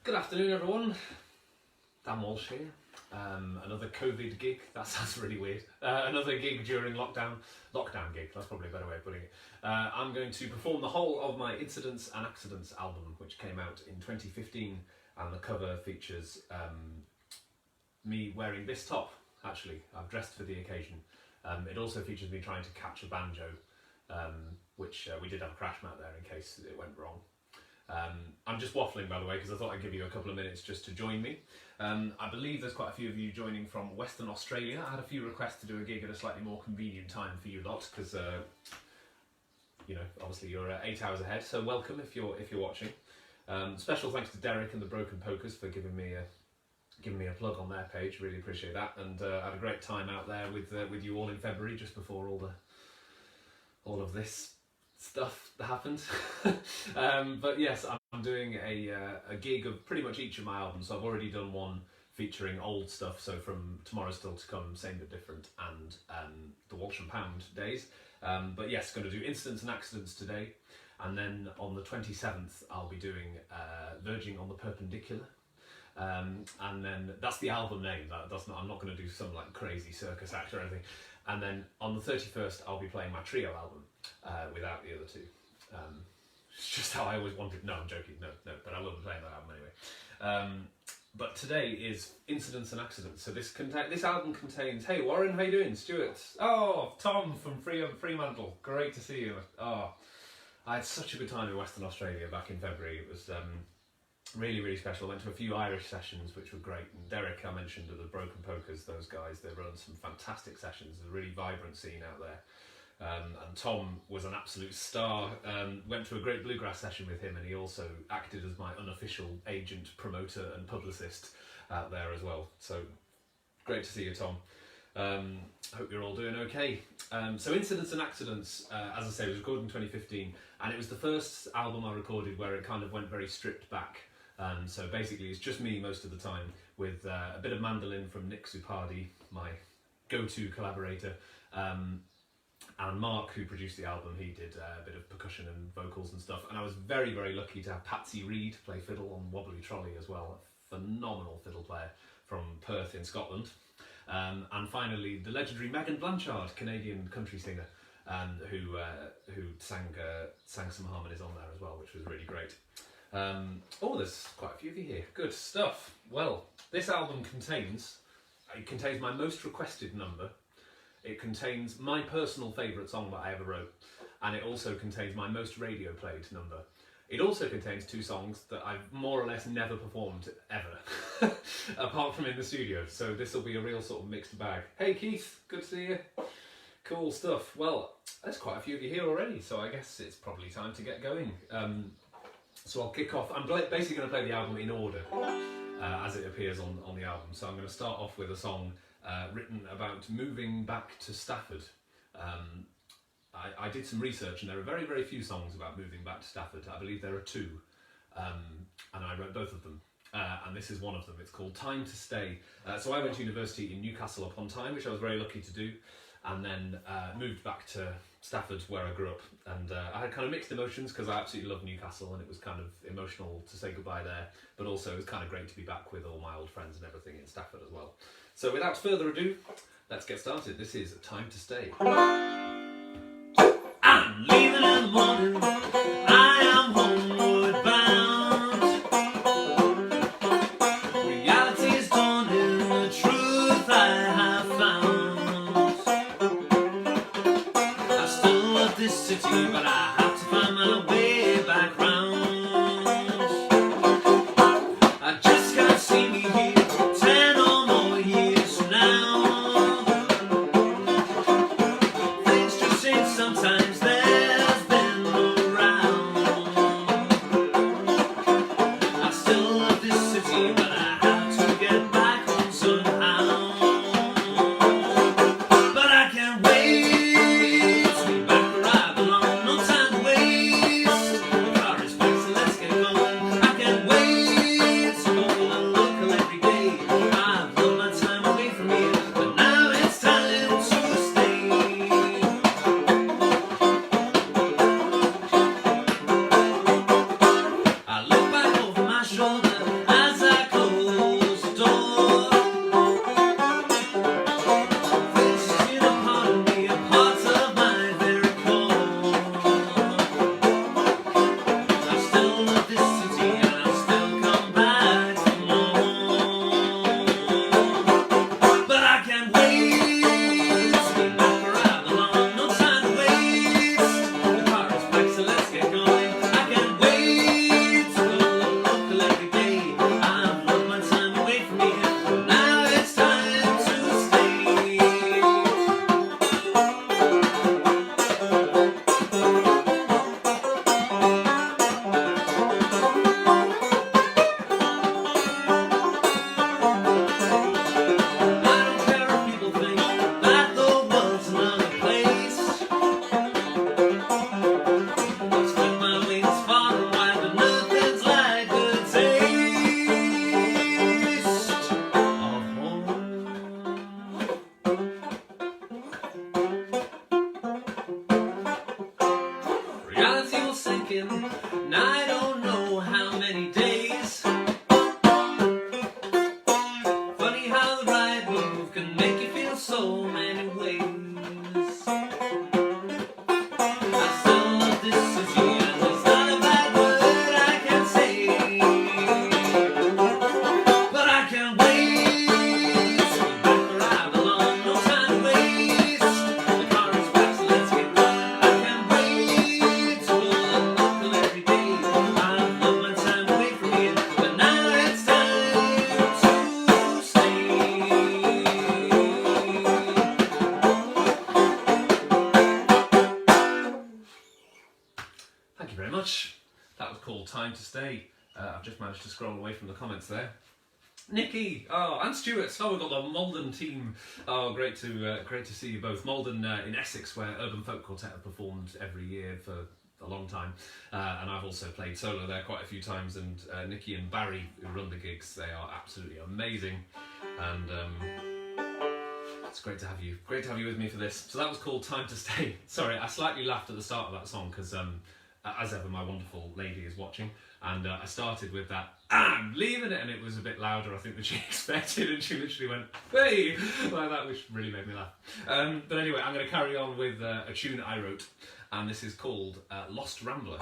Good afternoon, everyone. Dan Walsh here. Another COVID gig. That sounds really weird. Another gig during lockdown. Lockdown gig, that's probably a better way of putting it. I'm going to perform the whole of my Incidents and Accidents album, which came out in 2015, and the cover features me wearing this top, actually. I've dressed for the occasion. It also features me trying to catch a banjo, which we did have a crash mat there in case it went wrong. I'm just waffling, by the way, because I thought I'd give you a couple of minutes just to join me. I believe there's quite a few of you joining from Western Australia. I had a few requests to do a gig at a slightly more convenient time for you lot, because you know, obviously you're 8 hours ahead. So welcome if you're watching. Special thanks to Derek and the Broken Pokers for giving me a plug on their page. Really appreciate that, and I had a great time out there with you all in February, just before all of this stuff that happened. But yes, I'm doing a gig of pretty much each of my albums. So I've already done one featuring old stuff, so from Tomorrow's Still to Come, Same But Different, and the Walsh and Pound days. But yes, going to do Incidents and Accidents today, and then on the 27th I'll be doing Verging on the Perpendicular. And then that's the album name. I'm not going to do some like crazy circus act or anything. And then on the 31st I'll be playing my trio album without the other two. It's just how I always wanted. No, I'm joking. No, but I will be playing that album anyway. But today is Incidents and Accidents. So this album contains. Hey Warren, how you doing? Stuart. Oh, Tom from Fremantle. Great to see you. Oh, I had such a good time in Western Australia back in February. It was really, really special. I went to a few Irish sessions, which were great. And Derek, I mentioned, of the Broken Pokers, those guys, they run some fantastic sessions. There's a really vibrant scene out there. And Tom was an absolute star. Went to a great bluegrass session with him, and he also acted as my unofficial agent, promoter and publicist out there as well. So great to see you, Tom. Hope you're all doing okay. So Incidents and Accidents, as I say, was recorded in 2015, and it was the first album I recorded where it kind of went very stripped back. So basically it's just me most of the time, with a bit of mandolin from Nick Zupardi, my go-to collaborator, and Mark, who produced the album, he did a bit of percussion and vocals and stuff. And I was very, very lucky to have Patsy Reed play fiddle on Wobbly Trolley as well, a phenomenal fiddle player from Perth in Scotland. And finally, the legendary Blanchard, Canadian country singer, who sang some harmonies on there as well, which was really great. Oh, there's quite a few of you here. Good stuff. Well, this album contains my most requested number. It contains my personal favourite song that I ever wrote, and it also contains my most radio played number. It also contains two songs that I've more or less never performed ever, apart from in the studio. So this will be a real sort of mixed bag. Hey Keith, good to see you. Cool stuff. Well, there's quite a few of you here already, so I guess it's probably time to get going. So I'll kick off. I'm basically going to play the album in order as it appears on the album. So I'm going to start off with a song written about moving back to Stafford. I did some research, and there are very, very few songs about moving back to Stafford. I believe there are two, and I wrote both of them. And this is one of them. It's called Time to Stay. So I went to university in Newcastle upon Tyne, which I was very lucky to do, and then moved back to Stafford, where I grew up. And I had kind of mixed emotions, because I absolutely love Newcastle, and it was kind of emotional to say goodbye there, but also it was kind of great to be back with all my old friends and everything in Stafford as well. So without further ado, let's get started. This is Time to Stay. I'm leaving in the morning, I am homeward bound. Reality is dawning, the truth I have found. I still love this city, but I have to find my way back round. I just can't see me here 10 or more years from now. Things just change sometimes, there's been no round. stay. I've just managed to scroll away from the comments there. Nikki, oh, and Stuart. Oh, we've got the Malden team. Oh, great to see you both. Malden in Essex, where Urban Folk Quartet have performed every year for a long time, and I've also played solo there quite a few times. And Nikki and Barry, who run the gigs, they are absolutely amazing, and it's great to have you. Great to have you with me for this. So that was called "Time to Stay." Sorry, I slightly laughed at the start of that song because, as ever, my wonderful lady is watching. And I started with that, I'm leaving it, and it was a bit louder, I think, than she expected, and she literally went, hey, like that, which really made me laugh. But anyway, I'm going to carry on with a tune I wrote, and this is called Lost Rambler.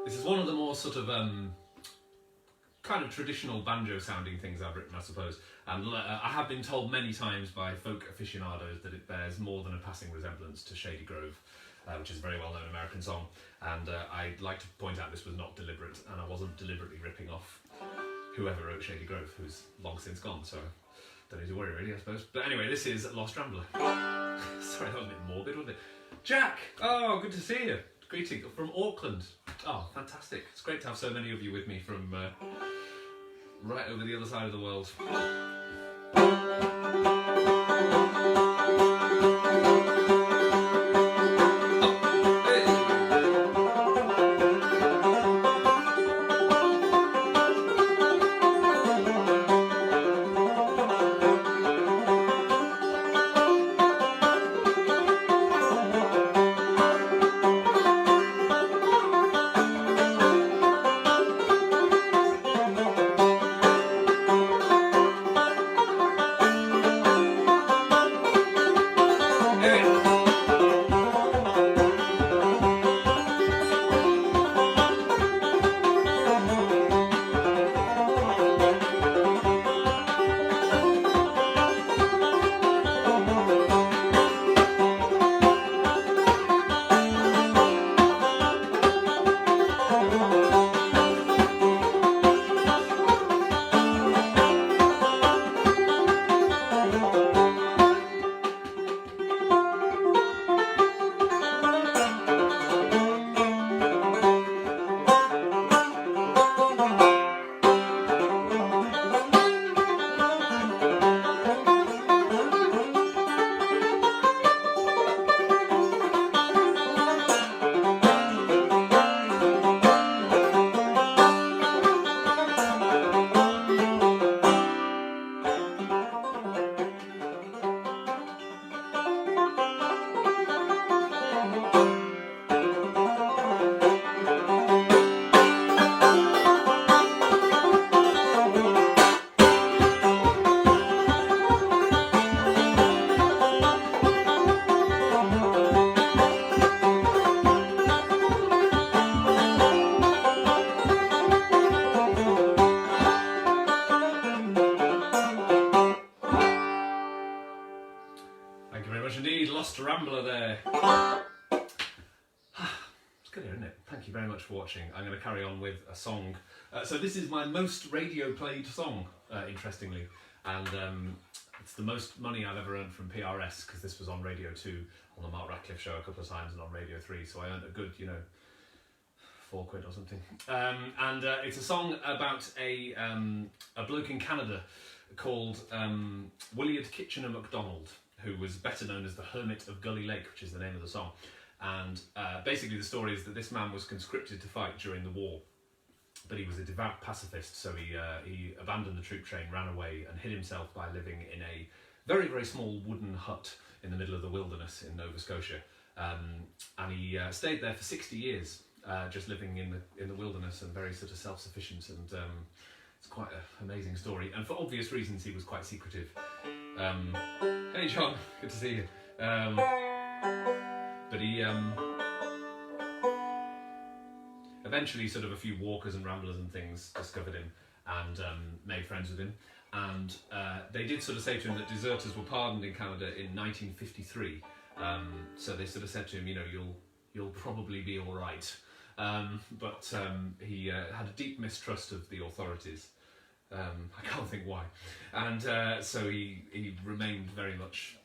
This is one of the more sort of kind of traditional banjo sounding things I've written, I suppose, and I have been told many times by folk aficionados that it bears more than a passing resemblance to Shady Grove, which is a very well known American song, and I'd like to point out this was not deliberate, and I wasn't deliberately ripping off whoever wrote Shady Grove, who's long since gone, so don't need to worry really, I suppose. But anyway, this is Lost Rambler. Sorry, that was a bit morbid, wasn't it? Jack, oh, good to see you. Greeting from Auckland. Oh, fantastic. It's great to have so many of you with me from right over the other side of the world. Rambler there. It's good here, isn't it? Thank you very much for watching. I'm going to carry on with a song. So this is my most radio played song, interestingly, and it's the most money I've ever earned from PRS, because this was on Radio 2 on the Mark Ratcliffe show a couple of times and on Radio 3, so I earned a good, you know, £4 or something. And it's a song about a bloke in Canada called Williard Kitchener MacDonald, who was better known as the Hermit of Gully Lake, which is the name of the song. And basically the story is that this man was conscripted to fight during the war, but he was a devout pacifist, so he abandoned the troop train, ran away, and hid himself by living in a very, very small wooden hut in the middle of the wilderness in Nova Scotia. And he stayed there for 60 years, just living in the wilderness and very sort of self-sufficient, and it's quite an amazing story. And for obvious reasons, he was quite secretive. Hey John, good to see you. But he eventually, sort of a few walkers and ramblers and things discovered him and made friends with him. And they did sort of say to him that deserters were pardoned in Canada in 1953. So they sort of said to him, you know, you'll probably be all right. But he had a deep mistrust of the authorities, I can't think why. And so he remained very much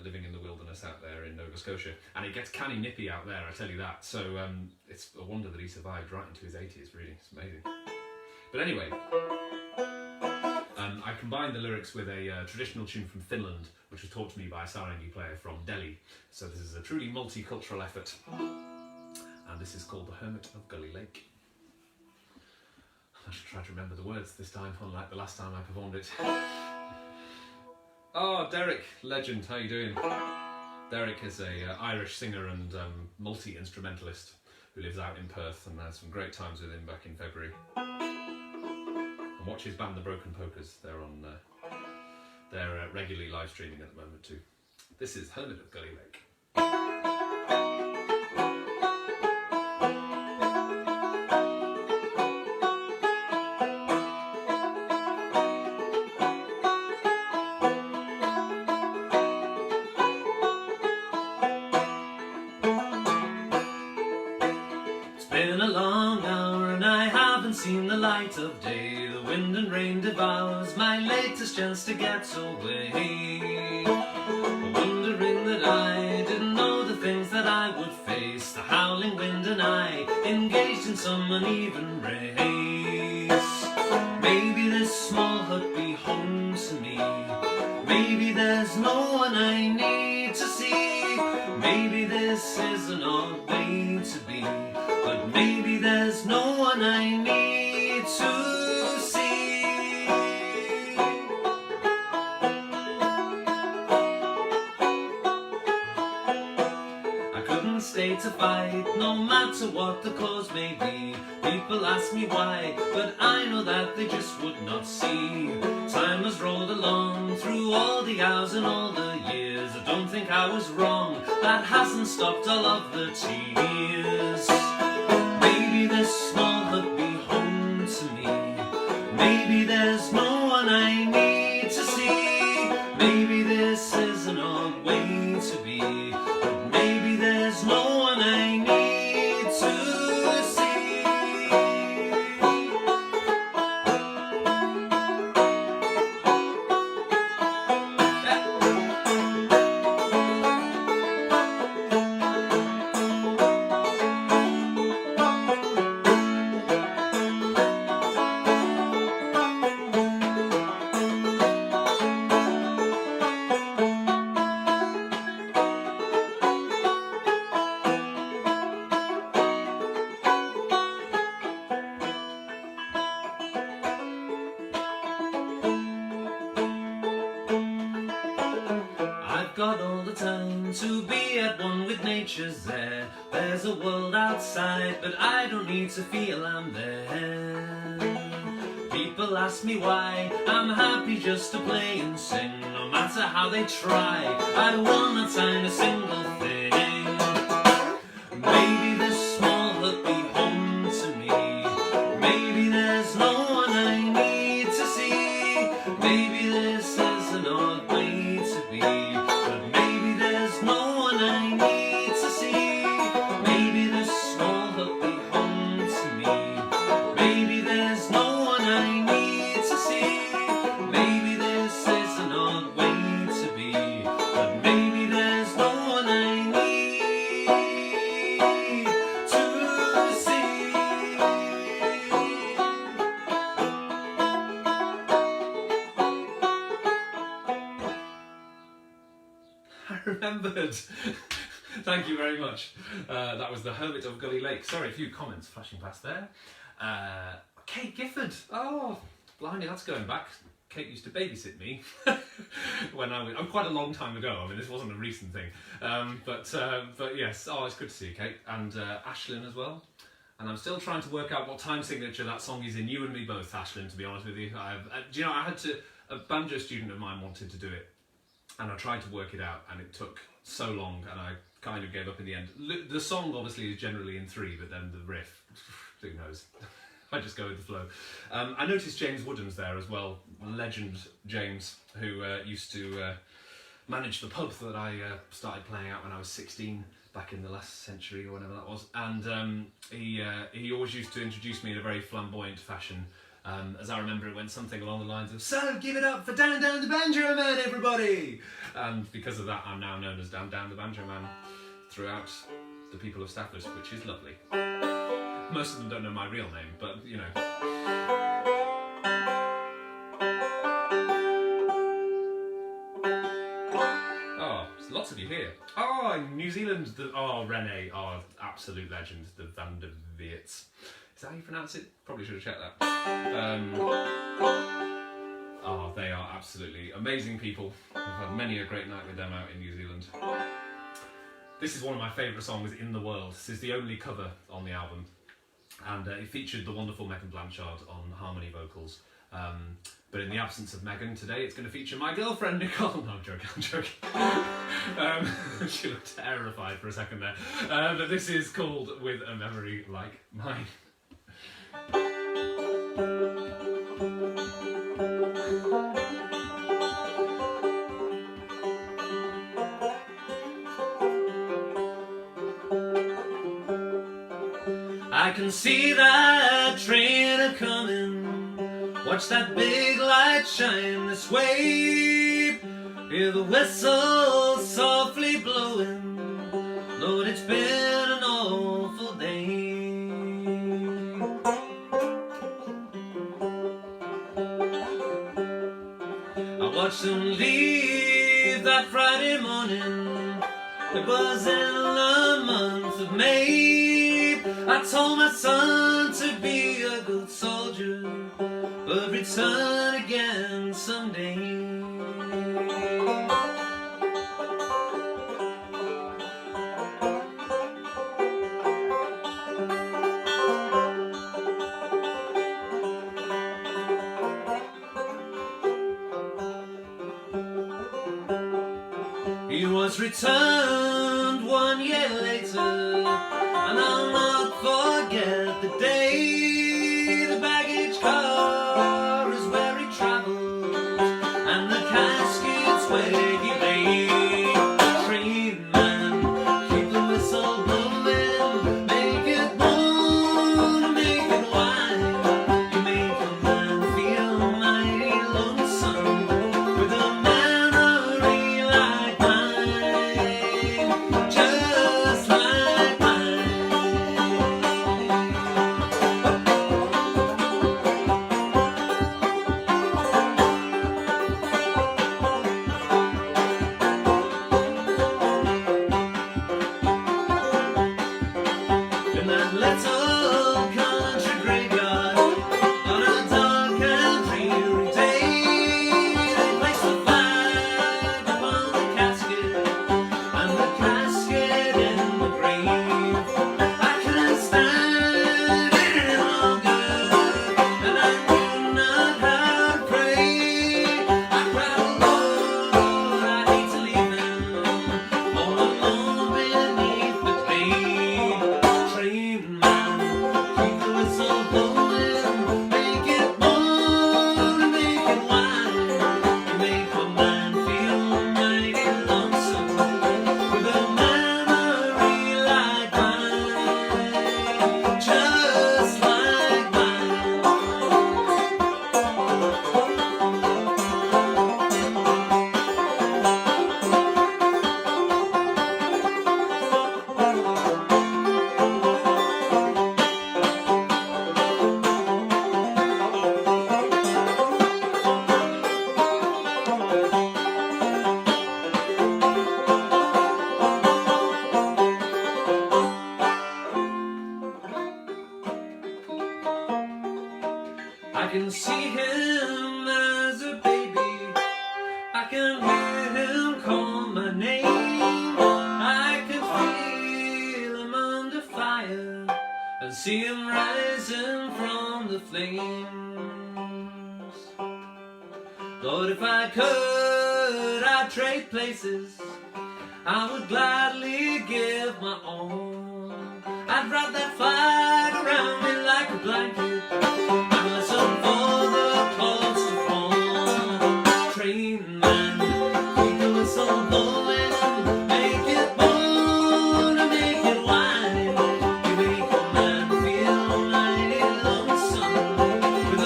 living in the wilderness out there in Nova Scotia. And it gets canny nippy out there, I tell you that. So it's a wonder that he survived right into his 80s, really. It's amazing. But anyway, I combined the lyrics with a traditional tune from Finland, which was taught to me by a sarangi player from Delhi. So this is a truly multicultural effort. And this is called The Hermit of Gully Lake. I should try to remember the words this time, unlike the last time I performed it. Oh, Derek, legend, how you doing? Derek is a Irish singer and multi-instrumentalist who lives out in Perth, and I had some great times with him back in February. And watch his band The Broken Pokers, they're regularly live streaming at the moment too. This is Hermit of Gully Lake. Seen the light of day, the wind and rain devours my latest chance to get away. Wondering that I didn't know the things that I would face, the howling wind and I engaged in some uneven race. Maybe this small hut be home to me, maybe there's no one I need to see, maybe this is an odd way to be, but maybe there's no one I need to see. I couldn't stay to fight, no matter what the cause may be. People ask me why, but I know that they just would not see. Time has rolled along through all the hours and all the years. I don't think I was wrong, that hasn't stopped all of the tears. Maybe this small hut be home to me, maybe there's no one I need to see, maybe this is an odd way to be, but maybe there's no one I need to see. Got all the time to be at one with nature's there. There's a world outside, but I don't need to feel I'm there. People ask me why, I'm happy just to play and sing. No matter how they try, I will not sign a single thing. Maybe this small hut be home to me, maybe there's no one I need to see, maybe this is an odd way to be, but maybe there's no one I need to see, maybe this small hut be home to me, maybe there's no one I need to see, maybe this is an odd way to be, but maybe there's no one I need to see. I remembered. Thank you very much. That was the Hermit of Gully Lake. Sorry, a few comments flashing past there. Kate Gifford. Oh, blimey, that's going back. Kate used to babysit me when I was quite a long time ago. I mean, this wasn't a recent thing. But yes, oh, it's good to see you, Kate. And Ashlyn as well. And I'm still trying to work out what time signature that song is in. You and me both, Ashlyn, to be honest with you. Do you know, a banjo student of mine wanted to do it. And I tried to work it out, and it took so long, and I kind of gave up in the end. The song obviously is generally in 3, but then the riff, who knows? I just go with the flow. I noticed James Woodham's there as well, legend James, who used to manage the pub that I started playing at when I was 16, back in the last century or whenever that was. And he always used to introduce me in a very flamboyant fashion As I remember, it went something along the lines of, "So give it up for Down Down the Banjo Man, everybody!" And because of that, I'm now known as Down Down the Banjo Man throughout the people of Stafford, which is lovely. Most of them don't know my real name, but you know. Oh, there's lots of you here. Oh, in New Zealand, Renee, absolute legend, the Van der Weerts. Is that how you pronounce it? Probably should have checked that. They are absolutely amazing people. I've had many a great night with them out in New Zealand. This is one of my favourite songs in the world. This is the only cover on the album. And it featured the wonderful Megan Blanchard on harmony vocals. But in the absence of Megan today, it's going to feature my girlfriend Nicole. No, I'm joking. She looked terrified for a second there. But this is called With a Memory Like Mine. I can see that train a-comin', watch that big light shine this way, hear the whistle softly blowing, Lord, it's been an awful day. I watched them leave that Friday morning, it was in the month of May. I told my son to be a good soldier, but return again someday. He was returned 1 year later, and I'll not forget the day. The baggage car is where he travelled, and the casket's where he lay. Train man, keep the whistle blowing, make it moan, make it whine. You make a man feel mighty lonesome with a memory like mine, just like mine. In that little country graveyard, on a dark and dreary day, they placed the flag upon the casket, and the casket in the grave. I couldn't stand it any longer, and I knew not how to pray. I cried, Lord, I hate to leave him all alone beneath the clay. Train man, keep the whistle blowing, make it moan, make it whine. You make a man feel mighty lonesome with a memory like mine, just like mine. I can see him as a baby, I can hear him call my name, I can feel him under fire and see him rising from the flames. Lord, if I could, I'd trade places, I would gladly give my all. I'd wrap that flag around me like a blanket and listen for the clouds to fall. Train man, keep the whistle blowing, make it moan and make it whine. You make a man feel mighty lonesome with a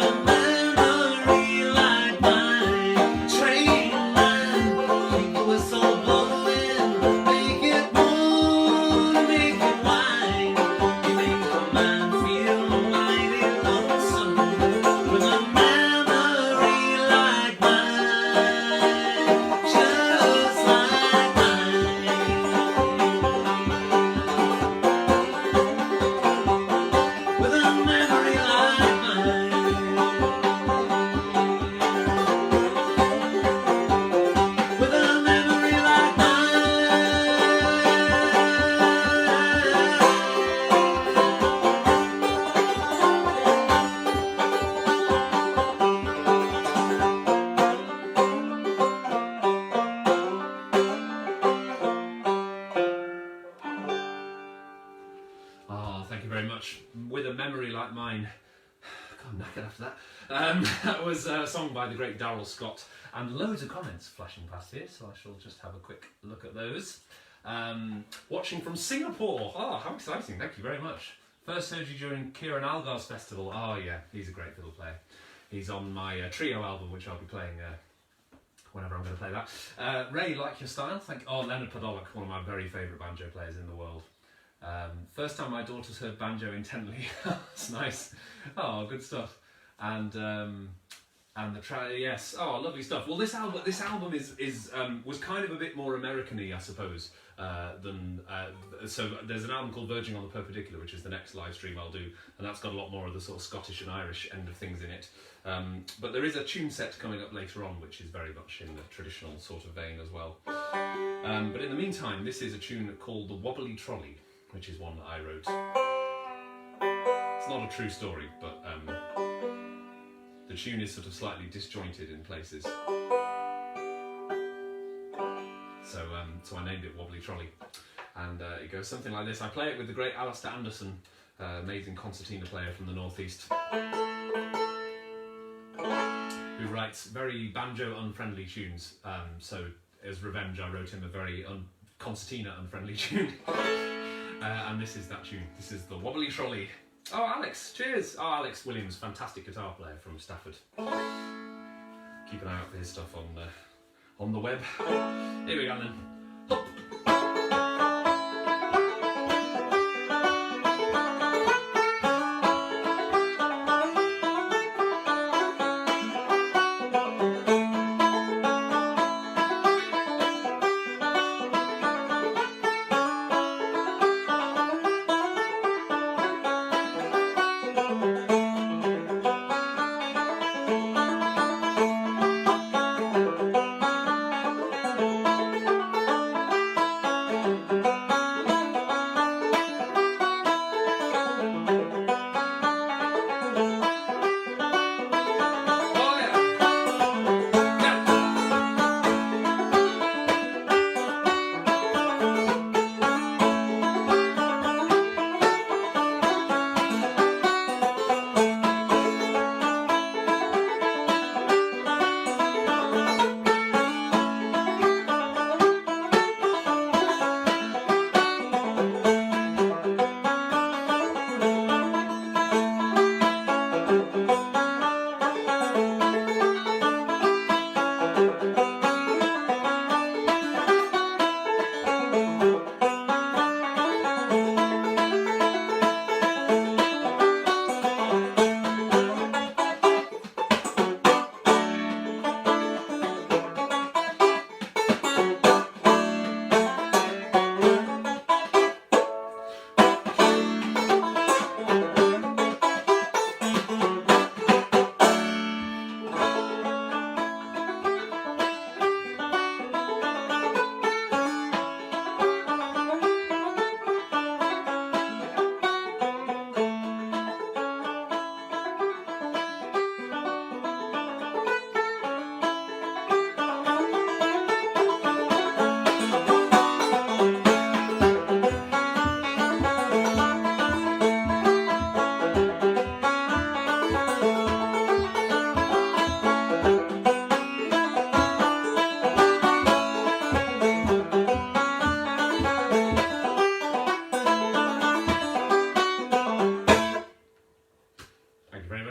very much. With a memory like mine, God, I'm knackered after that. That was a song by the great Darrell Scott, and loads of comments flashing past here, so I shall just have a quick look at those. Watching from Singapore. Oh, how exciting, thank you very much. First heard you during Kieran Algar's festival. Oh yeah, he's a great fiddle player. He's on my trio album, which I'll be playing whenever I'm going to play that. Ray, like your style? Oh, Leonard Podolak, one of my very favourite banjo players in the world. First time my daughters heard banjo intently. That's nice. Oh, good stuff. And the yes. Oh, lovely stuff. Well, this album was kind of a bit more American-y, I suppose. So there's an album called Verging on the Perpendicular, which is the next live stream I'll do, and that's got a lot more of the sort of Scottish and Irish end of things in it. But there is a tune set coming up later on, which is very much in the traditional sort of vein as well. But in the meantime, this is a tune called the Wobbly Trolley, which is one that I wrote. It's not a true story, but the tune is sort of slightly disjointed in places. So I named it Wobbly Trolley. And it goes something like this. I play it with the great Alistair Anderson, amazing concertina player from the northeast, who writes very banjo-unfriendly tunes. So as revenge, I wrote him a very concertina-unfriendly tune. And this is that tune. This is the Wobbly Trolley. Oh, Alex, cheers! Oh, Alex Williams, fantastic guitar player from Stafford. Keep an eye out for his stuff on the web. Here we go then. Hop.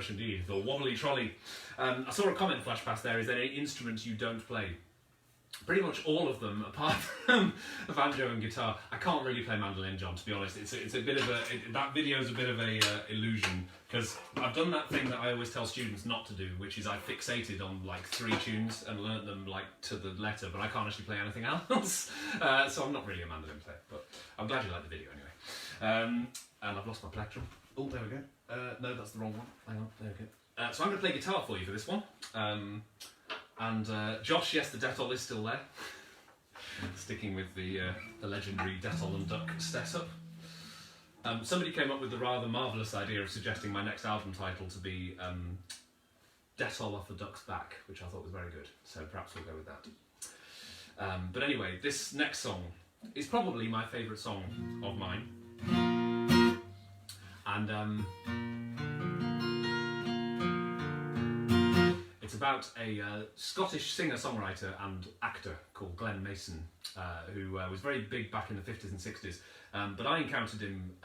Indeed, the Wobbly Trolley. I saw a comment flash past there. Is there any instrument you don't play? Pretty much all of them, apart from the banjo and guitar. I can't really play mandolin, John, to be honest. It's a bit of that video is a bit of a illusion, because I've done that thing that I always tell students not to do, which is I fixated on like 3 tunes and learnt them like to the letter, but I can't actually play anything else. So I'm not really a mandolin player, but I'm glad you liked the video anyway. And I've lost my plectrum. Oh, there we go. No, that's the wrong one. Hang on, there we go. So I'm going to play guitar for you for this one. Josh, yes, the Dettol is still there. Sticking with the legendary Dettol and Duck setup. Somebody came up with the rather marvellous idea of suggesting my next album title to be Dettol Off the Duck's Back, which I thought was very good, so perhaps we'll go with that. But anyway, this next song is probably my favourite song of mine. And it's about a Scottish singer-songwriter and actor called Glenn Mason, who was very big back in the 50s and 60s. But I encountered him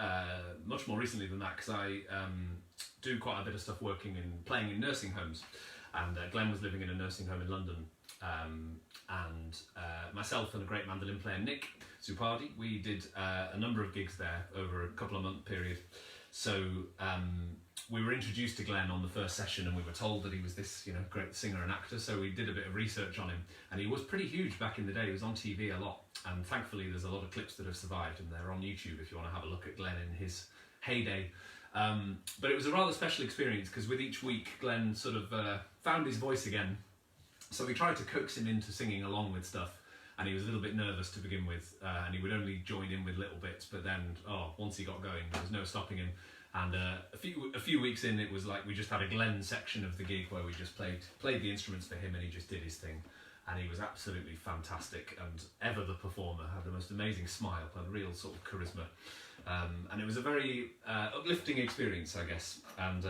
much more recently than that, because I do quite a bit of stuff playing in nursing homes. And Glenn was living in a nursing home in London. And myself and a great mandolin player, Nick Zupardi, we did a number of gigs there over a couple of month period. So we were introduced to Glenn on the first session, and we were told that he was this, great singer and actor. So we did a bit of research on him, and he was pretty huge back in the day. He was on TV a lot, and thankfully there's a lot of clips that have survived, and they're on YouTube if you want to have a look at Glenn in his heyday. But it was a rather special experience, because with each week Glenn sort of found his voice again. So we tried to coax him into singing along with stuff, and he was a little bit nervous to begin with, and he would only join in with little bits, but then once he got going, there was no stopping him. And a few weeks in, it was like we just had a Glenn section of the gig where we just played the instruments for him, and he just did his thing, and he was absolutely fantastic, and ever the performer, had the most amazing smile, had real sort of charisma. And it was a very uplifting experience, I guess. And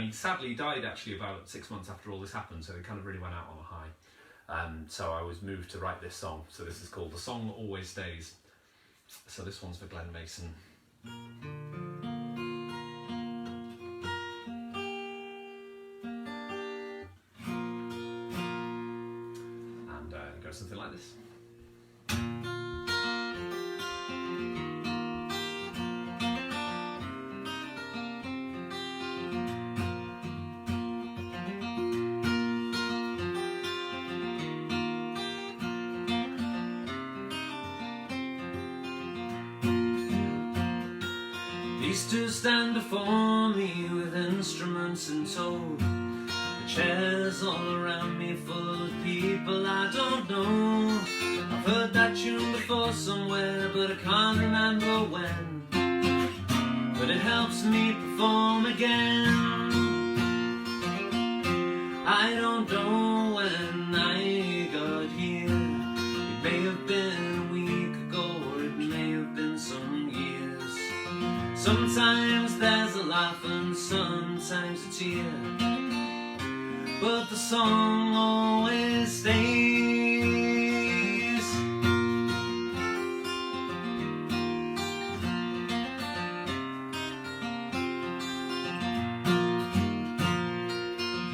he sadly died actually about 6 months after all this happened, so it kind of really went out on a high. So I was moved to write this song. So this is called The Song Always Stays. So this one's for Glenn Mason. And it goes something like this. These two stand before me with instruments in tow. The chairs all around me full of people I don't know. I've heard that tune before somewhere, but I can't remember when. But it helps me perform again. I don't know when I got here. It may have been a week ago, or it may have been some years. Sometimes there's a laugh and sometimes a tear, but the song always stays.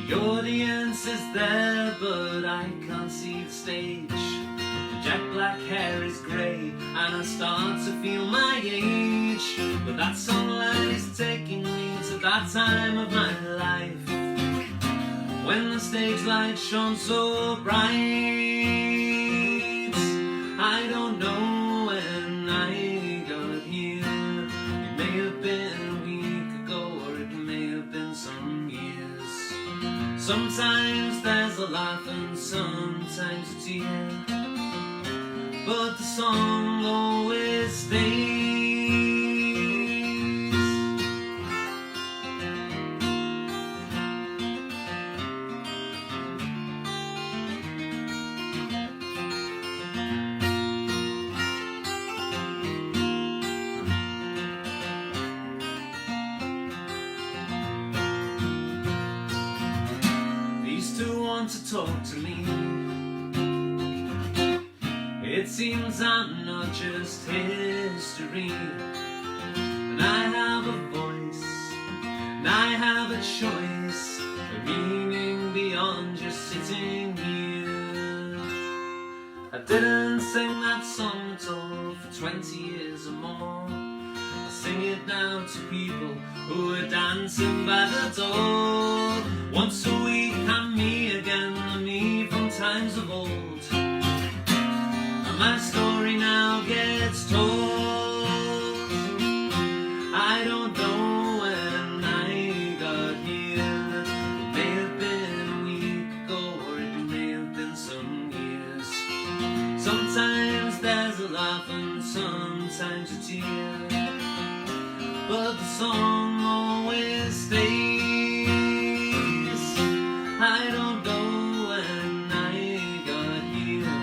The audience is there, but I can't see the stage. The jet black hair is grey, and I start to feel my age. But that sunlight is taking me to that time of my life when the stage light shone so bright. I don't know when I got here. It may have been a week ago, or it may have been some years. Sometimes there's a laugh and sometimes a tear, but the song always stays. These two want to talk to me. It seems I'm not just history, and I have a voice, and I have a choice, a meaning beyond just sitting here. I didn't sing that song at all for 20 years or more. I sing it now to people who are dancing by the door. Once a week I'm me again, the me from times of old. My story now gets told. I don't know when I got here. It may have been a week ago, or it may have been some years. Sometimes there's a laugh and sometimes a tear, but the song always stays. I don't know when I got here.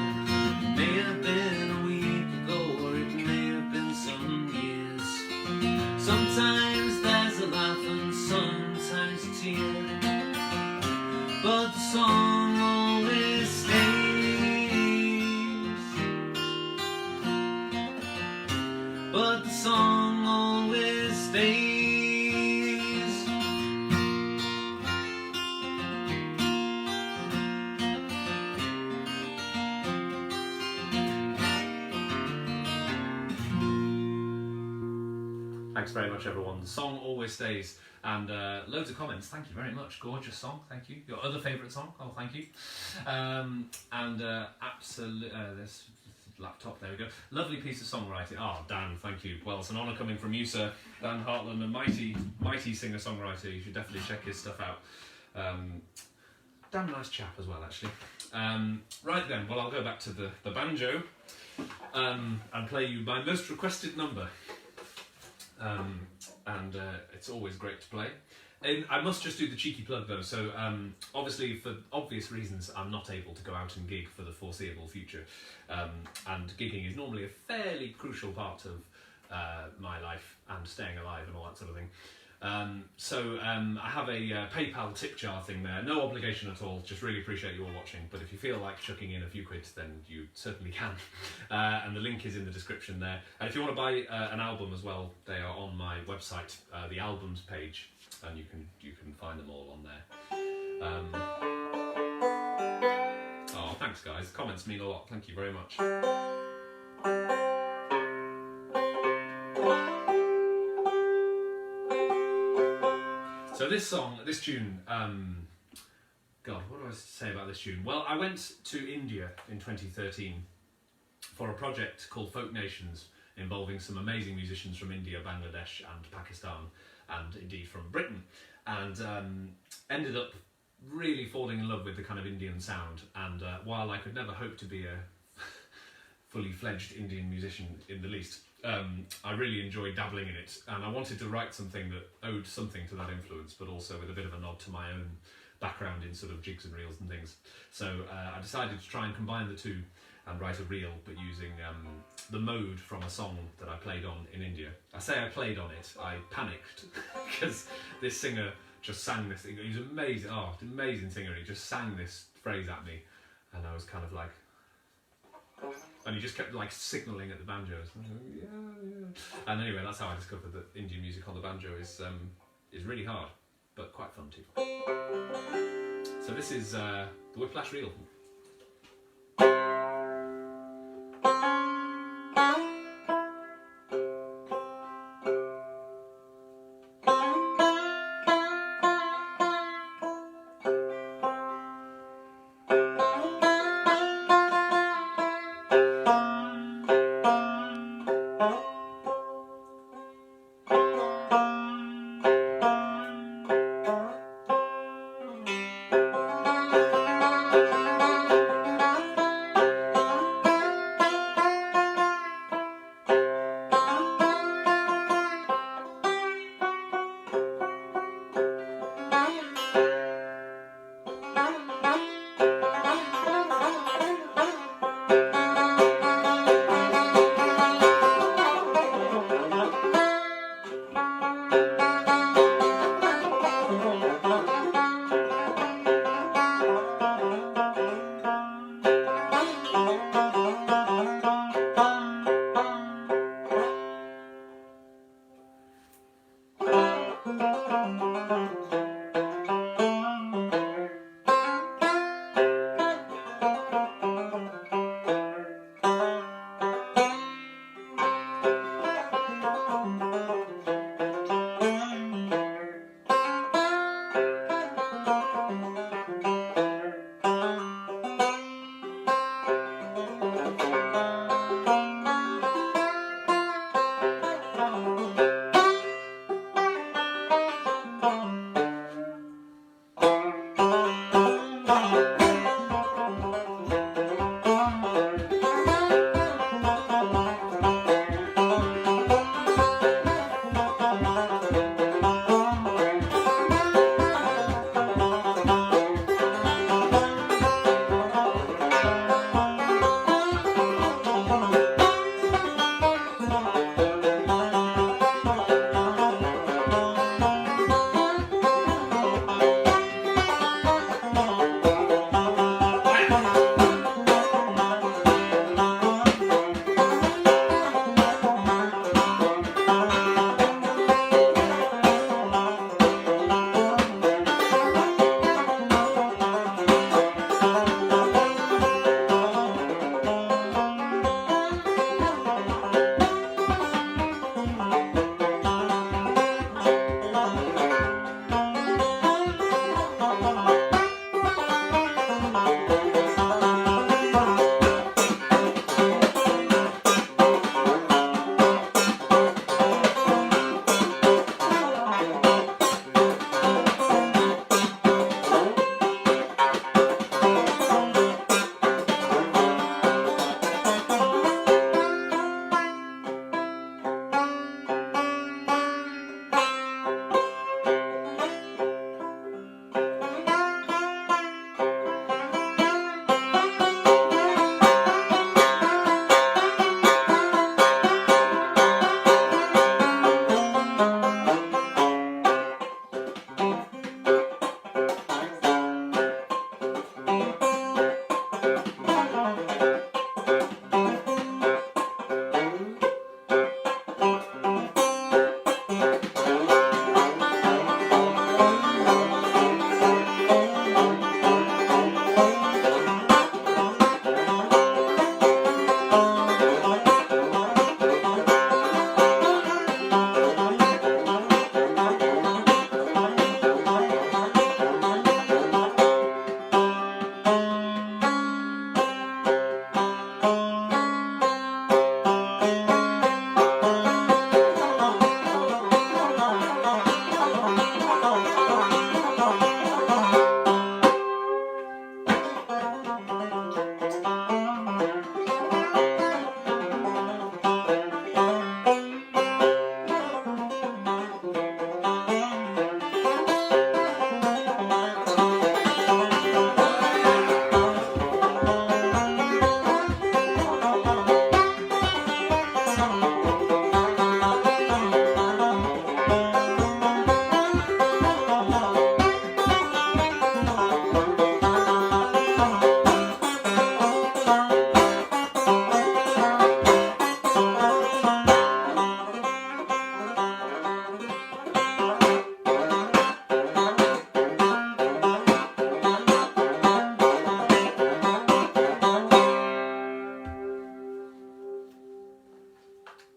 It may have been a week ago, or it may have been some years. Sometimes there's laugh and sometimes tear, but the song always stays. But the song always stays. Thanks very much, everyone. The song always stays, and loads of comments. Thank you very much. Gorgeous song. Thank you. Your other favourite song? Oh, thank you. Absolute. This laptop. There we go. Lovely piece of songwriting. Oh, Dan, thank you. Well, it's an honour coming from you, sir. Dan Hartland, a mighty singer-songwriter. You should definitely check his stuff out. Damn nice chap as well, actually. Right then. Well, I'll go back to the banjo and play you my most requested number. It's always great to play. And I must just do the cheeky plug though, so obviously for obvious reasons I'm not able to go out and gig for the foreseeable future, and gigging is normally a fairly crucial part of my life and staying alive and all that sort of thing. So I have a PayPal tip jar thing there, no obligation at all, just really appreciate you all watching, but if you feel like chucking in a few quid then you certainly can, and the link is in the description there. And if you want to buy an album as well, they are on my website, the albums page, and you can find them all on there. Oh, thanks guys, comments mean a lot, thank you very much. So this tune, God, what do I say about this tune? Well, I went to India in 2013 for a project called Folk Nations, involving some amazing musicians from India, Bangladesh and Pakistan, and indeed from Britain, and ended up really falling in love with the kind of Indian sound. And while I could never hope to be a fully fledged Indian musician in the least, I really enjoyed dabbling in it, and I wanted to write something that owed something to that influence, but also with a bit of a nod to my own background in sort of jigs and reels and things. So I decided to try and combine the two and write a reel, but using the mode from a song that I played on in India. I say I played on it, I panicked, because this singer just sang this thing. He was amazing, amazing singer. He just sang this phrase at me, and I was kind of like, and he just kept like signalling at the banjos. Yeah. And anyway, that's how I discovered that Indian music on the banjo is really hard, but quite fun too. So this is the Whiplash reel.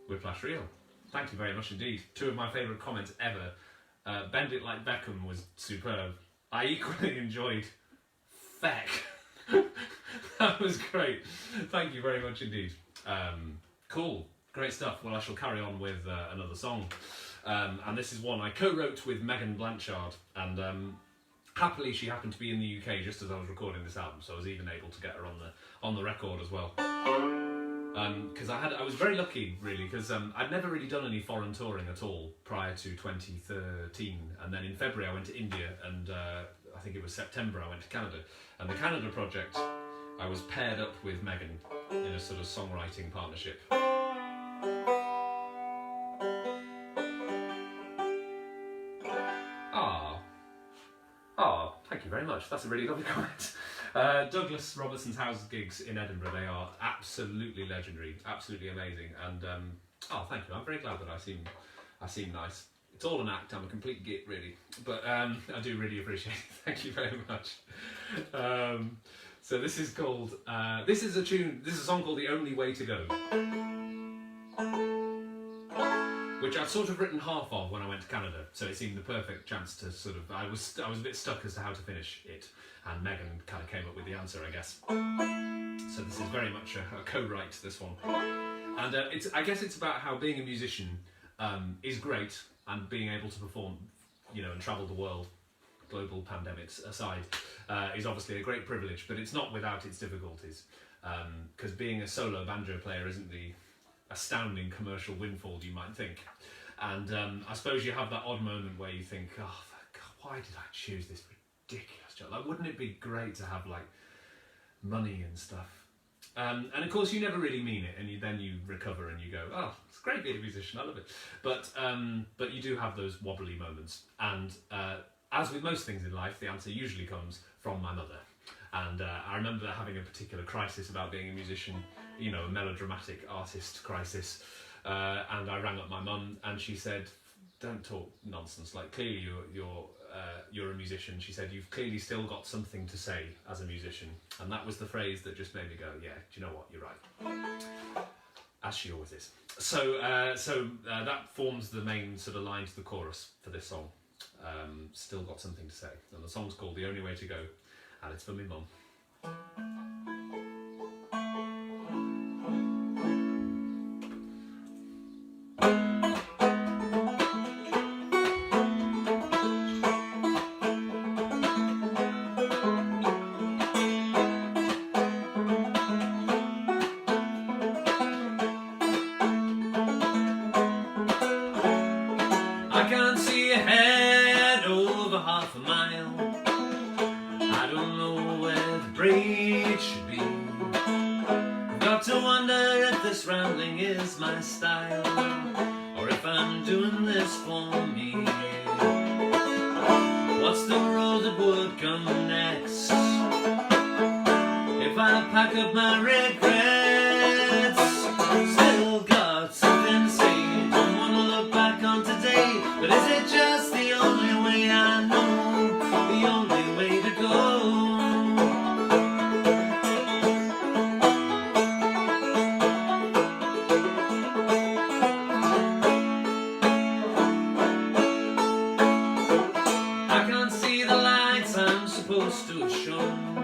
Whiplash Reel. Thank you very much indeed. 2 of my favourite comments ever. Bend It Like Beckham was superb. I equally enjoyed Feck. That was great. Thank you very much indeed. Cool. Great stuff. Well, I shall carry on with another song. And this is one I co-wrote with Megan Blanchard. And happily she happened to be in the UK just as I was recording this album. So I was even able to get her on the record as well. Because I was very lucky, really, because I'd never really done any foreign touring at all prior to 2013, and then in February I went to India, and I think it was September I went to Canada, and the Canada project I was paired up with Megan in a sort of songwriting partnership. Thank you very much, that's a really lovely comment. Douglas Robertson's house gigs in Edinburgh, they are absolutely legendary, absolutely amazing, and thank you, I'm very glad that I seem nice. It's all an act, I'm a complete git really, but I do really appreciate it, thank you very much. So this is called, this is a song called The Only Way to Go, which I'd sort of written half of when I went to Canada, so it seemed the perfect chance to sort of, I was a bit stuck as to how to finish it, and Megan kind of came up with the answer, I guess. So this is very much a co-write, this one. And I guess it's about how being a musician is great, and being able to perform, you know, and travel the world, global pandemics aside, is obviously a great privilege, but it's not without its difficulties. Because being a solo banjo player isn't the astounding commercial windfall you might think. And I suppose you have that odd moment where you think, oh, God, why did I choose this ridiculous job? Like, wouldn't it be great to have like money and stuff? And of course you never really mean it, and then you recover and you go, oh, it's great being a musician, I love it. But you do have those wobbly moments, and as with most things in life, the answer usually comes from my mother. And I remember having a particular crisis about being a musician, you know, a melodramatic artist crisis, and I rang up my mum, and she said, don't talk nonsense, like clearly you're a musician. She said, you've clearly still got something to say as a musician. And that was the phrase that just made me go, yeah, do you know what, you're right. As she always is. So that forms the main sort of line to the chorus for this song. Still got something to say. And the song's called The Only Way to Go, and it's for me mum. I can't see ahead over half a mile. I don't know where the bridge should be. I've got to wonder if this rambling is my style, or if I'm doing this for me. What's the road that would come next? If I pack up my regrets, still got something to say. Don't want to look back on today, but is it just the only way I know? The only way to go? I can't see the lights I'm supposed to have shown.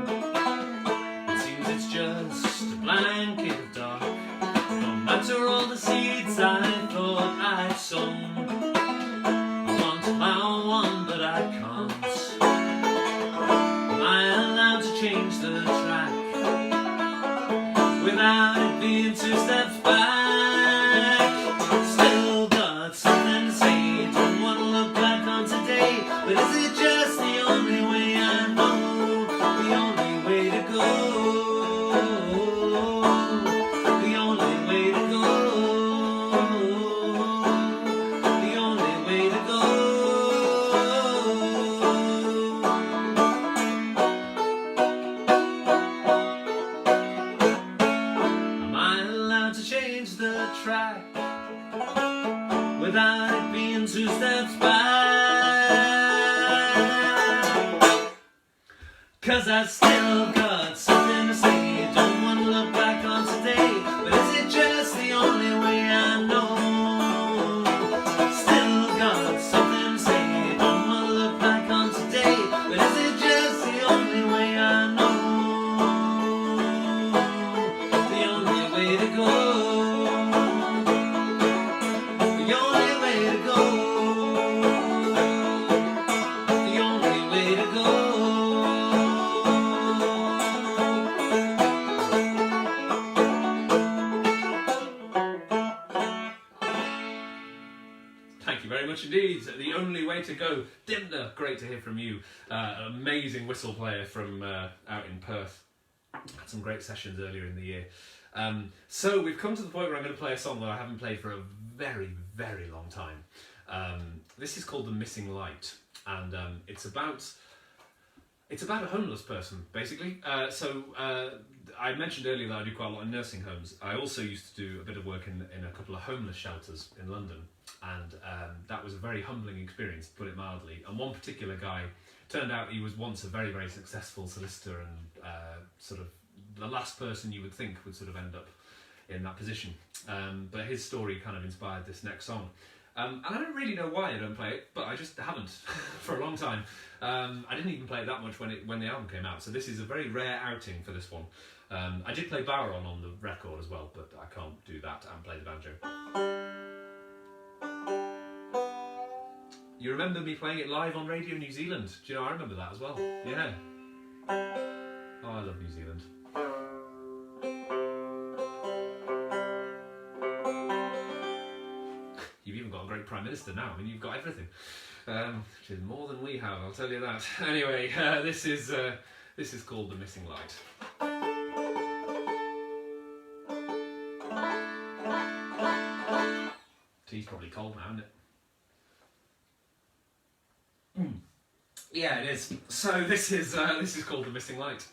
It seems it's just a blanket of dark. No matter all the seeds I thought I'd sown. I want to plow on, but I can't. Am I allowed to change the track without it being 2 steps back? Still got something to say. Don't want to look back on today, but is it just the only way I know? The only way to go? The only way to go? The only way to go? Am I allowed to change the track without it being 2 steps back? 'Cause I still got something to say. Don't want to look back on today, but is it just the only way I know? you very much indeed. The only way to go. Dimner, great to hear from you. An amazing whistle player from out in Perth. Had some great sessions earlier in the year. So we've come to the point where I'm going to play a song that I haven't played for a very, very long time. This is called The Missing Light, and it's about a homeless person, basically. I mentioned earlier that I do quite a lot in nursing homes. I also used to do a bit of work in a couple of homeless shelters in London, and that was a very humbling experience, to put it mildly. And one particular guy, turned out he was once a very, very successful solicitor, and sort of the last person you would think would sort of end up in that position. But his story kind of inspired this next song. And I don't really know why I don't play it, but I just haven't for a long time. I didn't even play it that much when the album came out, so this is a very rare outing for this one. I did play Barra on the record as well, but I can't do that and play the banjo. You remember me playing it live on Radio New Zealand? Do you know, I remember that as well. Yeah. Oh, I love New Zealand. You've even got a great Prime Minister now. I mean, you've got everything. Which is more than we have, I'll tell you that. Anyway, this is called The Missing Light. Tea's probably cold now, isn't it? Yeah, it is. So this is called The Missing Light.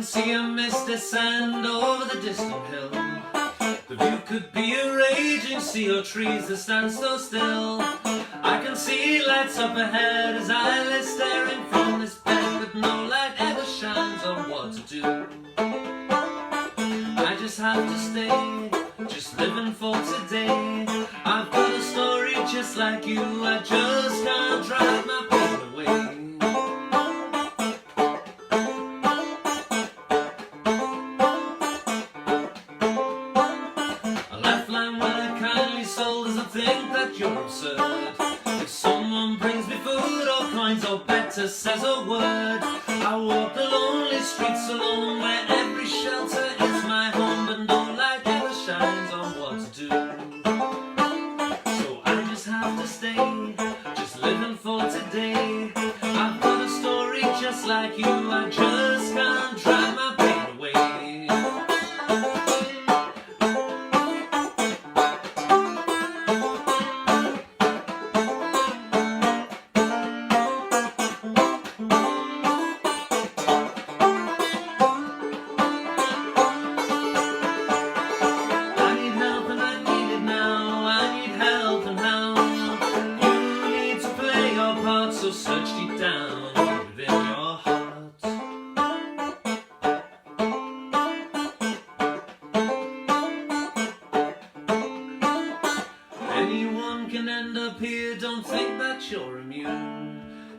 See a mist descend over the distant hill. The view could be a raging sea or trees that stand so still. I can see lights up ahead as I lay staring from this bed, but no light ever shines on what to do. I just have to stay, just living for today. I've got a story just like you, I just can't drive my pain away. You're absurd. If someone brings me food or coins or better says a word, I walk the lonely streets alone where every shelter is my home, but no light ever shines on what to do. So I just have to stay, just living for today. I've got a story just like you, I just can't drive my pain away.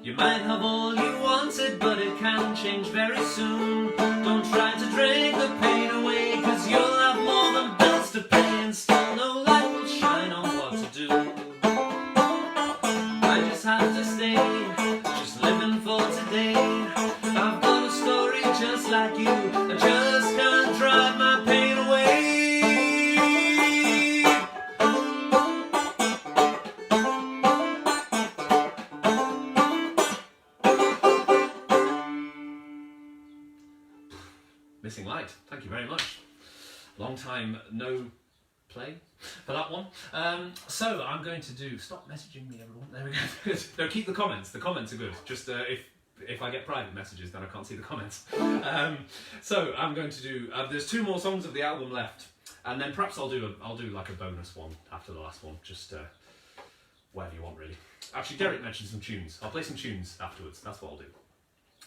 You might have all you wanted, but it can change very soon. Don't try to drink the pain away, cause you'll have more than bills to pay, and still no light will shine on what to do. I just have to stay, just living for today. I've got a story just like you, I just can't drive my pain away. Missing Light, thank you very much. Long time no play for that one. So I'm going to do, stop messaging me everyone, there we go. No, keep the comments are good. Just if I get private messages then I can't see the comments. So I'm going to do, there's 2 more songs of the album left, and then perhaps I'll do like a bonus one after the last one, just whatever you want really. Actually Derek mentioned some tunes, I'll play some tunes afterwards, that's what I'll do.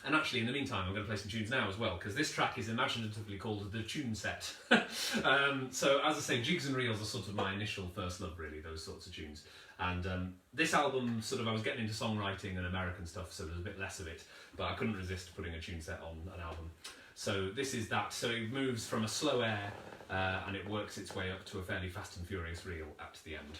And actually, in the meantime, I'm going to play some tunes now as well, because this track is imaginatively called the Tune Set. So, as I say, jigs and reels are sort of my initial first love, really, those sorts of tunes. And this album, sort of, I was getting into songwriting and American stuff, so there's a bit less of it, but I couldn't resist putting a tune set on an album. So this is that. So it moves from a slow air, and it works its way up to a fairly fast and furious reel at the end.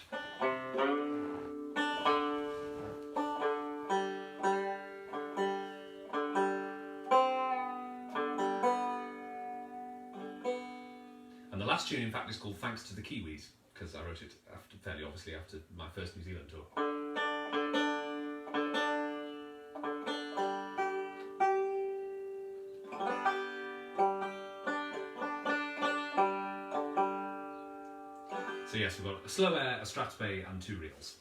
And the last tune, in fact, is called Thanks to the Kiwis, because I wrote it fairly obviously after my first New Zealand tour. So yes, we've got a slow air, a Strathspey and 2 reels.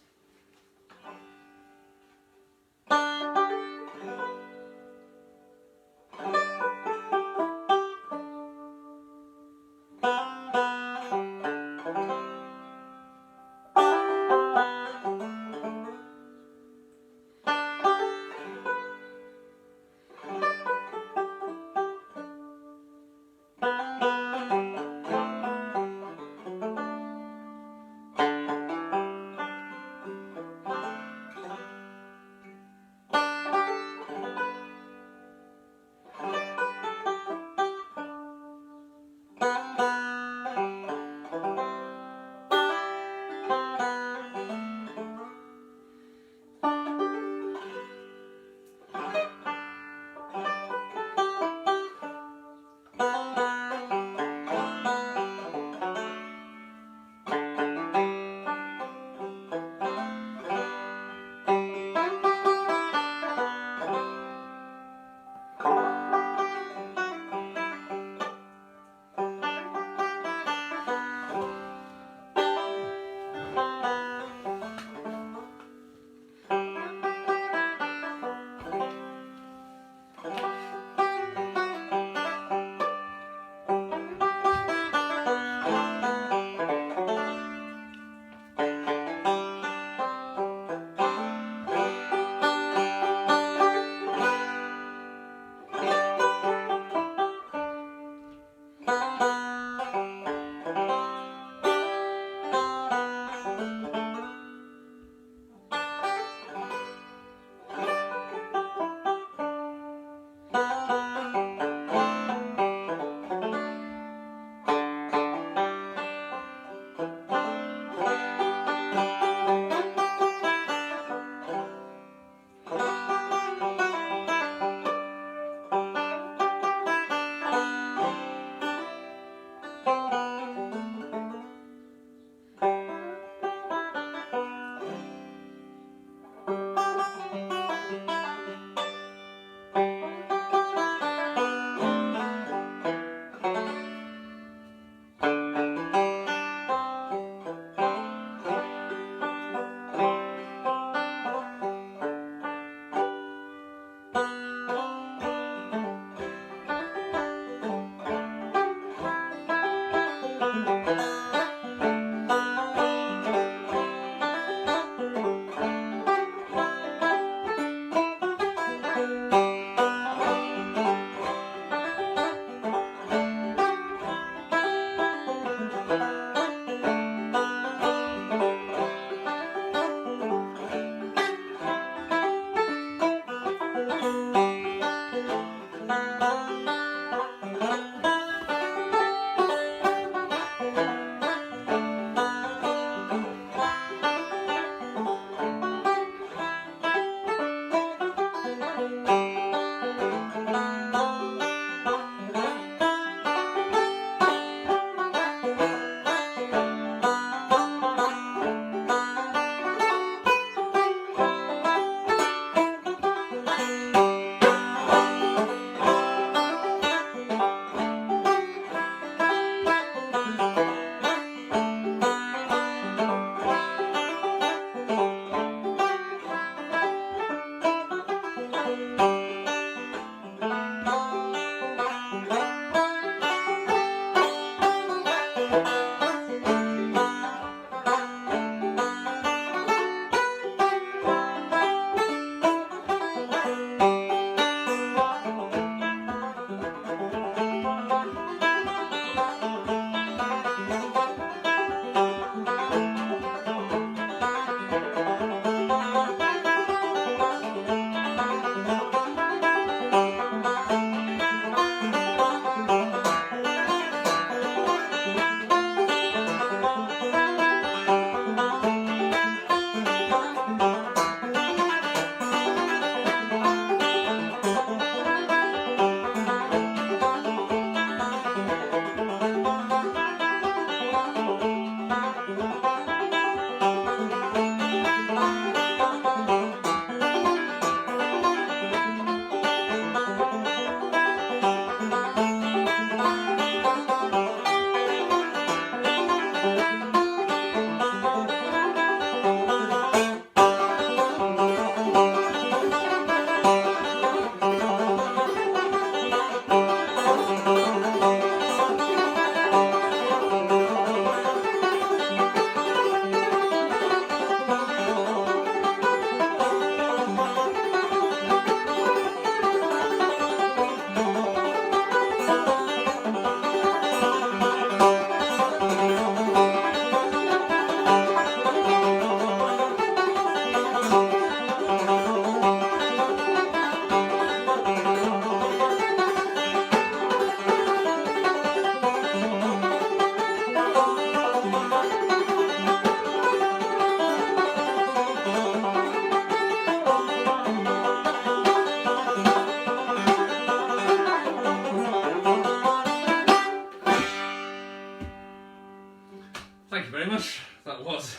Thank you very much. That was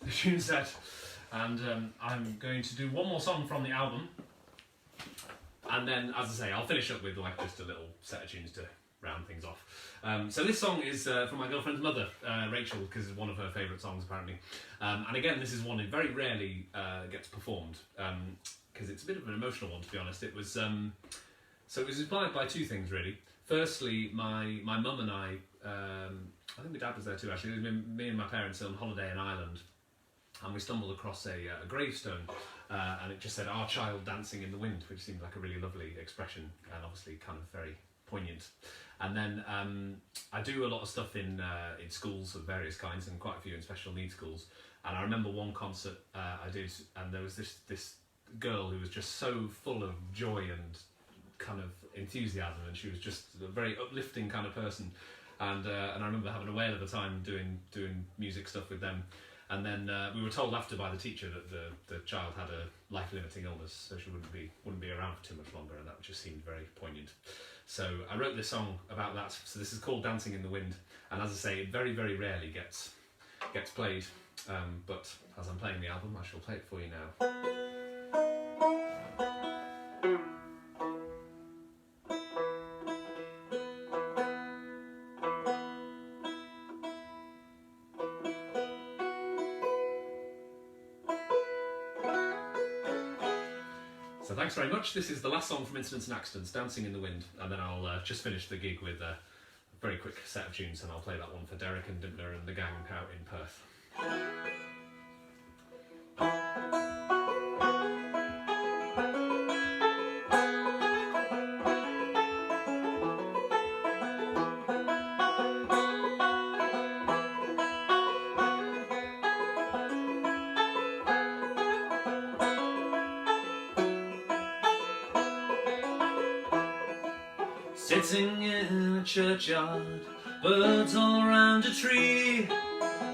the tune set, and I'm going to do one more song from the album, and then, as I say, I'll finish up with like just a little set of tunes to round things off. So this song is from my girlfriend's mother, Rachel, because it's one of her favourite songs apparently. And again, this is one that very rarely gets performed because it's a bit of an emotional one, to be honest. It was so it was inspired by two things really. Firstly, my mum and I think my dad was there too actually. It was me and my parents on holiday in Ireland, and we stumbled across a gravestone, and it just said "Our child dancing in the wind," which seemed like a really lovely expression and obviously kind of very poignant. And then I do a lot of stuff in schools of various kinds, and quite a few in special needs schools. And I remember one concert I did, and there was this girl who was just so full of joy and kind of enthusiasm, and she was just a very uplifting kind of person. And I remember having a whale of a time doing music stuff with them. And then we were told after by the teacher that the child had a life-limiting illness, so she wouldn't be around for too much longer, and that just seemed very poignant. So I wrote this song about that. So this is called "Dancing in the Wind," and as I say, it very, very rarely gets played. But as I'm playing the album, I shall play it for you now. So thanks very much. This is the last song from Incidents and Accidents, "Dancing in the Wind," and then I'll just finish the gig with a very quick set of tunes, and I'll play that one for Derek and Dimpler and the gang out in Perth. Sitting in a churchyard, birds all round a tree,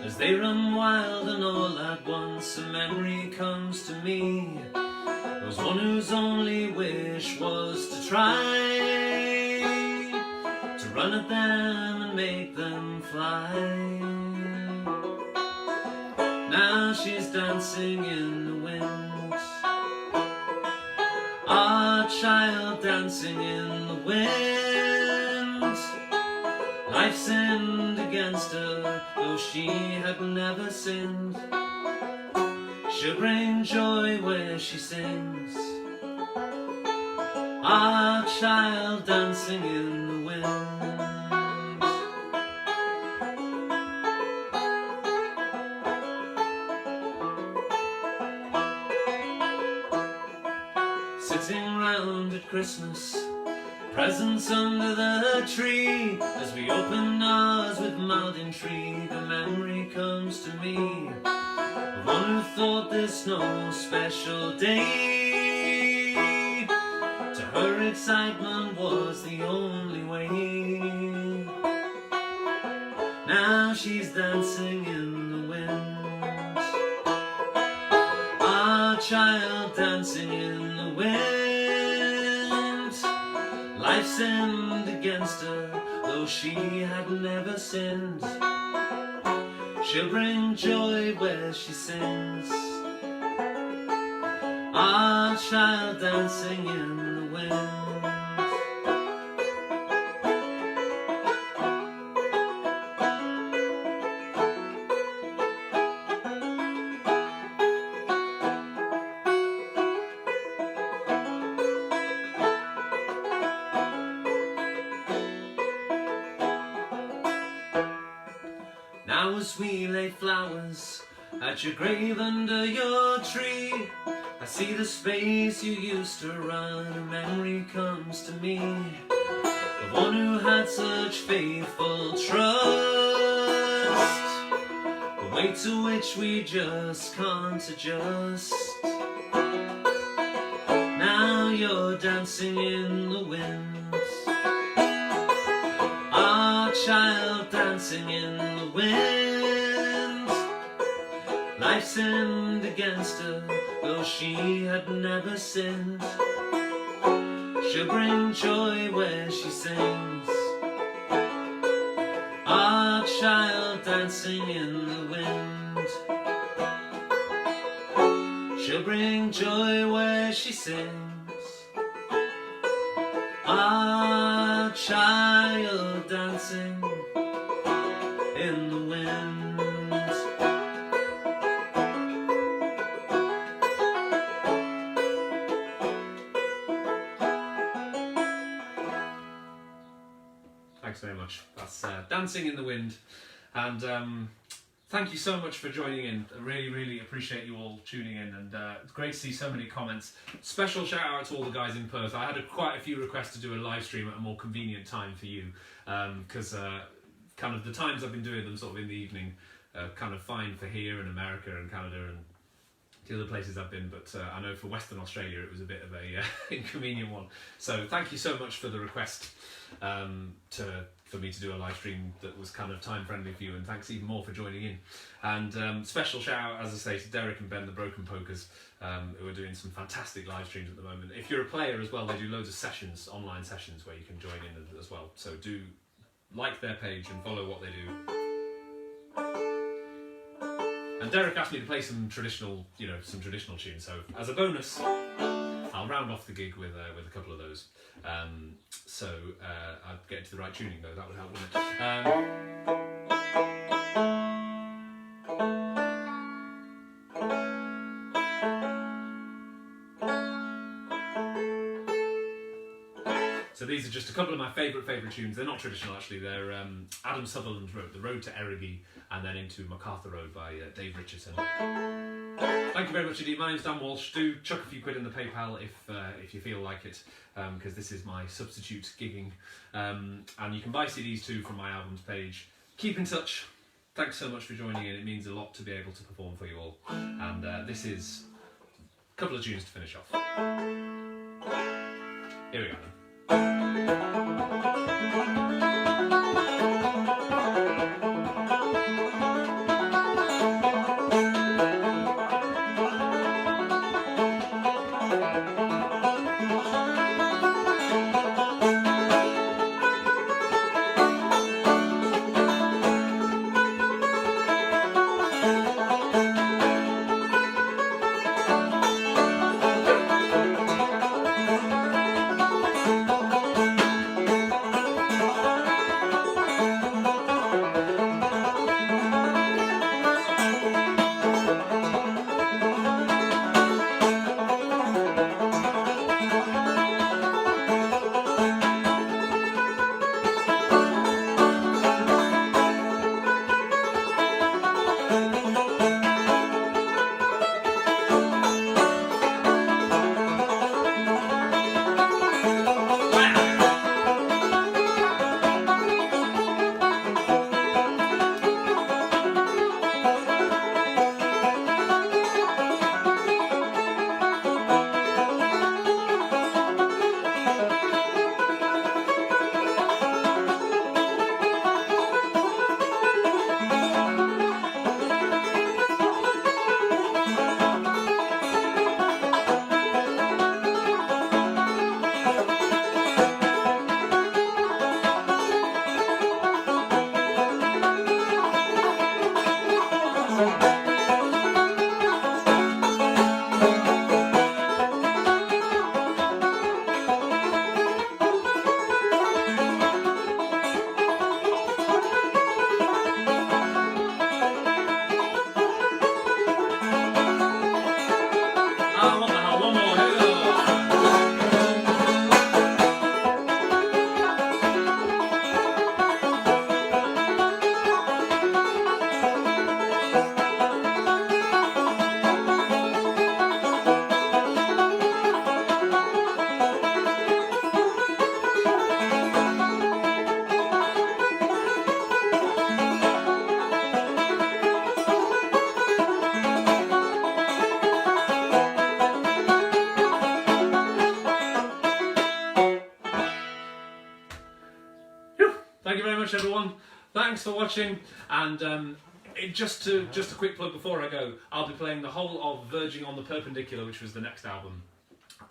as they run wild, and all at once a memory comes to me. There was one whose only wish was to try to run at them and make them fly. Now she's dancing in the wind, our child dancing in the wind. Life sinned against her, though she had never sinned. She'll bring joy where she sings, our child dancing in the wind. Sitting round at Christmas, presents under the tree, as we open ours with mild intrigue, a memory comes to me of one who thought this no special day. To her excitement was the only way. Now she's dancing in the wind, our child dancing in the wind. Life sinned against her, though she had never sinned. She'll bring joy where she sings, our child dancing in the wind. as we lay flowers at your grave under your tree. I see the space you used to run, a memory comes to me of one who had such faithful trust, a way to which we just can't adjust. Now you're dancing in the wind, our child dancing in the wind. Life sinned against her, though she had never sinned. She'll bring joy where she sings, our child dancing in the wind. She'll bring joy where she sings, our child dancing in the wind. Thanks very much. That's Dancing in the Wind. And thank you so much for joining in. I really, really appreciate you all tuning in. And it's great to see so many comments. Special shout out to all the guys in Perth. I had quite a few requests to do a live stream at a more convenient time for you. Because kind of the times I've been doing them sort of in the evening, kind of fine for here in America and Canada and the other places I've been, but I know for Western Australia it was a bit of a inconvenient one. So thank you so much for the request for me to do a live stream that was kind of time friendly for you, and thanks even more for joining in. And special shout out, as I say, to Derek and Ben, the Broken Pokers, who are doing some fantastic live streams at the moment. If you're a player as well, they do loads of sessions, online sessions, where you can join in as well. So do like their page and follow what they do. And Derek asked me to play some traditional, some traditional tunes. So as a bonus, I'll round off the gig with a couple of those. So I'd get into the right tuning though. That would help, wouldn't it? So these are just a couple of my favourite tunes. They're not traditional actually. They're Adam Sutherland wrote The Road to Errogie and then Into MacArthur Road by Dave Richardson. Thank you very much indeed. My name's Dan Walsh. Do chuck a few quid in the PayPal if you feel like it, because this is my substitute gigging. And you can buy CDs too from my albums page. Keep in touch. Thanks so much for joining in. It means a lot to be able to perform for you all. And this is a couple of tunes to finish off. Here we go. Thank you very much, everyone. Thanks for watching. And just a quick plug before I go, I'll be playing the whole of Verging on the Perpendicular, which was the next album.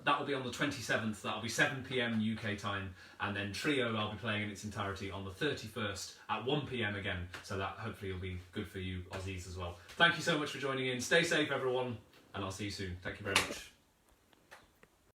That will be on the 27th. That'll be 7 PM UK time. And then Trio, I'll be playing in its entirety on the 31st at 1 PM again. So that hopefully will be good for you Aussies as well. Thank you so much for joining in. Stay safe, everyone, and I'll see you soon. Thank you very much.